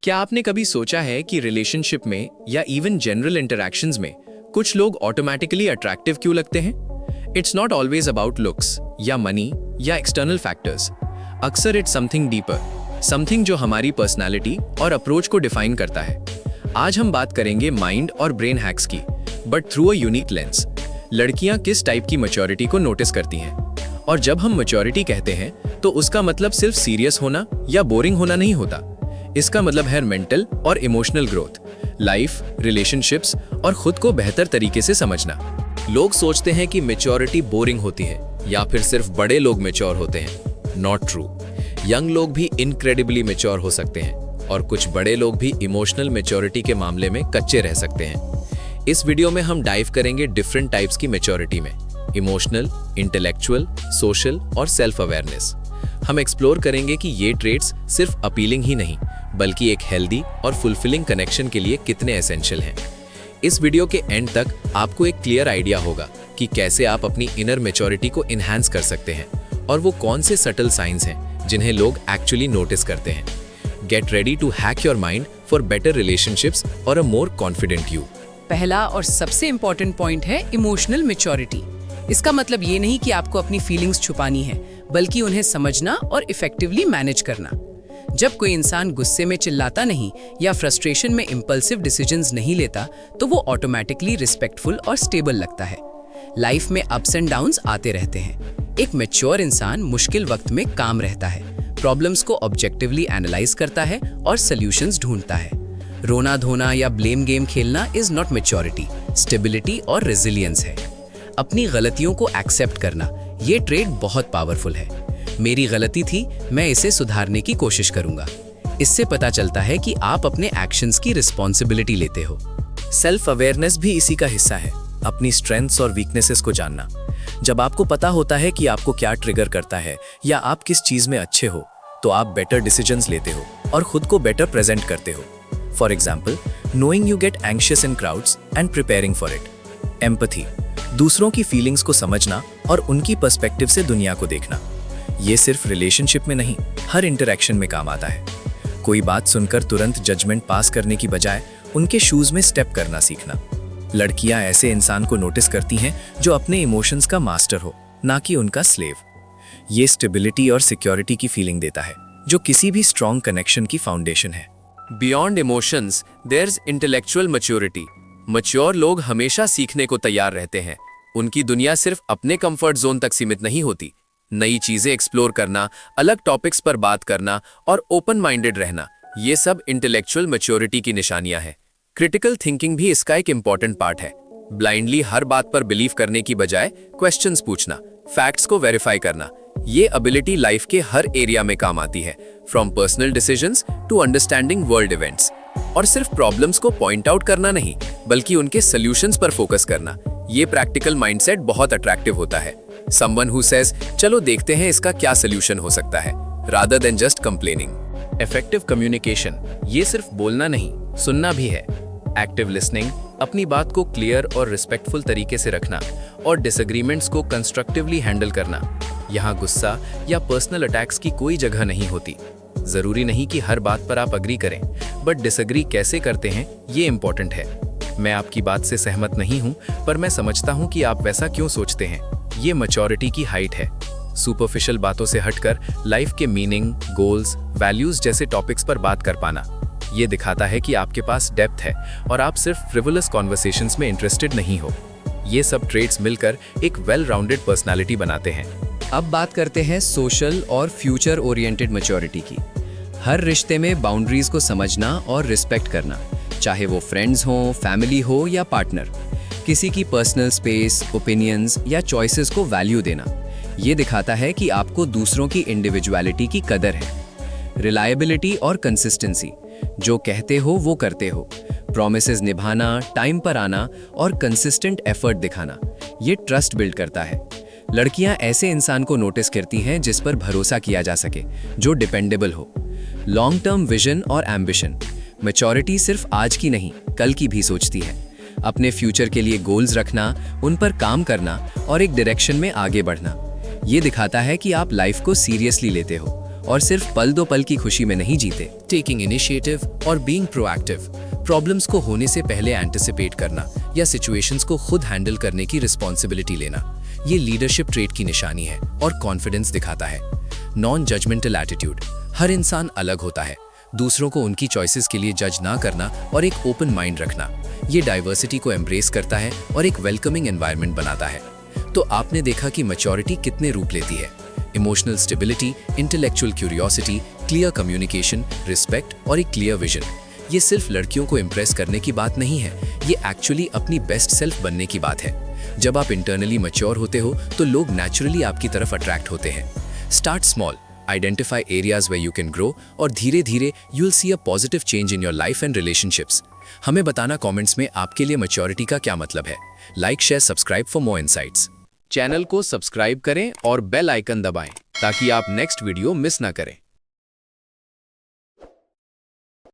क्या आपने कभी सोचा है कि रिलेशनशिप में या इवन जनरल इंटरैक्शंस में कुछ लोग ऑटोमेटिकली अट्रैक्टिव क्यों लगते हैं? It's not always about looks या मनी या एक्सटर्नल फैक्टर्स। अक्सर इट्स समथिंग डीपर, समथिंग जो हमारी पर्सनैलिटी और अप्रोच को डिफाइन करता है। आज हम बात करेंगे माइंड और ब्रेन हैक्स की, but through a unique lens. लड़कियां किस टाइप की मैच्योरिटी को नोटिस करती हैं? और जब हम मैच्योरिटी कहते हैं तो उसका मतलब सिर्फ सीरियस होना या बोरिंग होना नहीं होता। इसका मतलब है मेंटल और इमोशनल ग्रोथ, लाइफ, रिलेशनशिप्स और खुद को बेहतर तरीके से समझना। लोग सोचते हैं कि मैच्योरिटी बोरिंग होती है या फिर सिर्फ बड़े लोग मैच्योर होते हैं। Not true. यंग लोग भी इनक्रेडिबली मैच्योर हो सकते हैं और कुछ बड़े लोग भी इमोशनल मैच्योरिटी के मामले में कच्चे रह सकते हैं। इस वीडियो में हम डाइव करेंगे डिफरेंट टाइप्स की मैच्योरिटी में: इमोशनल, इंटेलेक्चुअल, सोशल और सेल्फ अवेयरनेस। हम एक्सप्लोर करेंगे कि ये ट्रेट्स सिर्फ अपीलिंग ही नहीं बल्कि एक हेल्दी और फुलफिलिंग कनेक्शन के लिए कितने एसेंशियल हैं। इस वीडियो के एंड तक आपको एक क्लियर आइडिया होगा कि कैसे आप अपनी इनर मैच्योरिटी को इन्हांस कर सकते हैं और वो कौन से सटल साइंस हैं जिन्हें लोग एक्चुअली नोटिस करते हैं। Get ready to hack your mind for better relationships और अ मोर कॉन्फिडेंट यू। पहला और सबसे इंपॉर्टेंट पॉइंट है इमोशनल मैच्योरिटी। इसका मतलब ये नहीं कि आपको अपनी फीलिंग्स छुपानी है, बल्कि उन्हें समझना और इफेक्टिवली मैनेज करना। जब कोई इंसान गुस्से में चिल्लाता नहीं या फ्रस्ट्रेशन में इंपल्सिव डिसीजंस नहीं लेता, तो वो ऑटोमेटिकली रिस्पेक्टफुल और स्टेबल लगता है। लाइफ में अप्स एंड डाउन्स आते रहते हैं। एक मैच्योर इंसान मुश्किल वक्त में काम रहता है, प्रॉब्लम्स को ऑब्जेक्टिवली एनालाइज करता है और सॉल्यूशंस ढूंढता है। रोना धोना या ब्लेम गेम खेलना इज नॉट मैच्योरिटी, स्टेबिलिटी और रेजिलियंस है। अपनी गलतियों को एक्सेप्ट करना, ये ट्रेट बहुत पावरफुल है। मेरी गलती थी, मैं इसे सुधारने की कोशिश करूंगा। इससे पता चलता है कि आप अपने एक्शंस की रिस्पॉन्सिबिलिटी लेते हो। सेल्फ अवेयरनेस भी इसी का हिस्सा है, अपनी स्ट्रेंथ्स और वीकनेसेस को जानना। जब आपको पता होता है कि आपको क्या ट्रिगर करता है या आप किस चीज में अच्छे हो, तो आप बेटर डिसीजंस लेते हो और खुद को बेटर प्रेजेंट करते हो। For example, knowing you get anxious in crowds and preparing for it. Empathy, दूसरों की फीलिंग्स को समझना और उनकी पर्सपेक्टिव से दुनिया को देखना। ये सिर्फ रिलेशनशिप में नहीं, हर इंटरैक्शन में काम आता है। कोई बात सुनकर तुरंत जजमेंट पास करने की बजाय उनके शूज में स्टेप करना सीखना। लड़कियां ऐसे इंसान को नोटिस करती हैं जो अपने इमोशंस का मास्टर हो, ना कि उनका स्लेव। ये स्टेबिलिटी और सिक्योरिटी की फीलिंग देता है, जो किसी भी स्ट्रॉन्ग कनेक्शन की फाउंडेशन है। Beyond emotions there is intellectual maturity. Mature लोग हमेशा सीखने को तैयार रहते हैं। उनकी दुनिया सिर्फ अपने कंफर्ट जोन तक सीमित नहीं होती। नई चीजें एक्सप्लोर करना, अलग टॉपिक्स पर बात करना और ओपन माइंडेड रहना, ये सब इंटेलेक्चुअल मैच्योरिटी की निशानियां हैं। क्रिटिकल थिंकिंग भी इसका एक इंपॉर्टेंट पार्ट है। ब्लाइंडली हर बात पर बिलीव करने की बजाय क्वेश्चंस पूछना, फैक्ट्स को वेरीफाई करना, ये एबिलिटी लाइफ के हर एरिया में काम आती है, from personal decisions to understanding world events. और सिर्फ प्रॉब्लम्स को पॉइंट आउट करना नहीं, बल्कि उनके सॉल्यूशंस पर फोकस करना, ये प्रैक्टिकल माइंडसेट बहुत अट्रैक्टिव होता है। समवन हु सेज, चलो देखते हैं इसका क्या सॉल्यूशन हो सकता है, rather than just complaining. Effective communication, ये सिर्फ बोलना नहीं, सुनना भी है। एक्टिव लिसनिंग, अपनी बात को क्लियर और रिस्पेक्टफुल तरीके से रखना और डिसएग्रीमेंट्स को कंस्ट्रक्टिवली हैंडल करना। यहाँ गुस्सा या पर्सनल अटैक्स की कोई जगह नहीं होती। जरूरी नहीं कि हर बात पर आप अग्री करें, बट डिसएग्री कैसे करते हैं ये इंपॉर्टेंट है। मैं आपकी बात से सहमत नहीं हूं, पर मैं समझता हूं कि आप वैसा क्यों सोचते हैं। ये मैच्योरिटी की हाइट है। सुपरफिशियल बातों से हटकर लाइफ के मीनिंग, गोल्स, वैल्यूज जैसे टॉपिक्स पर बात कर पाना, ये दिखाता है कि आपके पास डेप्थ है और आप सिर्फ फ्रिवोलस कॉन्वर्सेशंस में इंटरेस्टेड नहीं हो। ये सब ट्रेट्स मिलकर एक वेल राउंडेड पर्सनालिटी बनाते हैं। अब बात करते हैं सोशल और फ्यूचर ओरिएंटेड मैच्योरिटी की। हर रिश्ते में बाउंड्रीज को समझना और रिस्पेक्ट करना, चाहे वो फ्रेंड्स हों, फैमिली हो या पार्टनर। किसी की पर्सनल स्पेस, ओपिनियंस या चॉइसेस को वैल्यू देना, ये दिखाता है कि आपको दूसरों की इंडिविजुअलिटी की कदर है। रिलायबिलिटी और कंसिस्टेंसी, जो कहते हो वो करते हो। प्रॉमिसेस निभाना, टाइम पर आना और कंसिस्टेंट एफर्ट दिखाना, ये ट्रस्ट बिल्ड करता है। लड़कियां ऐसे इंसान को नोटिस करती हैं जिस पर भरोसा किया जा सके, जो डिपेंडेबल हो। लॉन्ग टर्म विजन और एम्बिशन, मैच्योरिटी सिर्फ आज की नहीं, कल की भी सोचती है। अपने फ्यूचर के लिए गोल्स रखना, उन पर काम करना और एक डायरेक्शन में आगे बढ़ना, ये दिखाता है कि आप लाइफ को सीरियसली लेते हो और सिर्फ पल दो पल की खुशी में नहीं जीते। टेकिंग इनिशिएटिव और बीइंग प्रोएक्टिव, प्रॉब्लम्स को होने से पहले एंटिसिपेट करना या सिचुएशंस को खुद हैंडल करने की रिस्पॉन्सिबिलिटी लेना, ये लीडरशिप ट्रेट की निशानी है और कॉन्फिडेंस दिखाता है। नॉन जजमेंटल एटीट्यूड, हर इंसान अलग होता है, दूसरों को उनकी चॉइसेस के लिए जज ना करना और एक ओपन माइंड रखना, ये डाइवर्सिटी को एम्ब्रेस करता है और एक वेलकमिंग एनवायरनमेंट बनाता है। तो आपने देखा कि मैच्योरिटी कितने रूप लेती है। Emotional stability, intellectual curiosity, clear communication, respect और एक क्लियर विजन। ये सिर्फ लड़कियों को इम्प्रेस करने की बात नहीं है, ये एक्चुअली अपनी बेस्ट सेल्फ बनने की बात है। जब आप इंटरनली मैच्योर होते हो तो लोग नेचुरली आपकी तरफ अट्रैक्ट होते हैं। Start small, identify areas where you can grow और धीरे धीरे you will see a positive change in your life and relationships. हमें बताना कमेंट्स में आपके लिए मैच्योरिटी का क्या मतलब है। Like, share, subscribe for more insights. Channel को सब्सक्राइब करें और बेल आइकन दबाएं ताकि आप नेक्स्ट वीडियो मिस ना करें।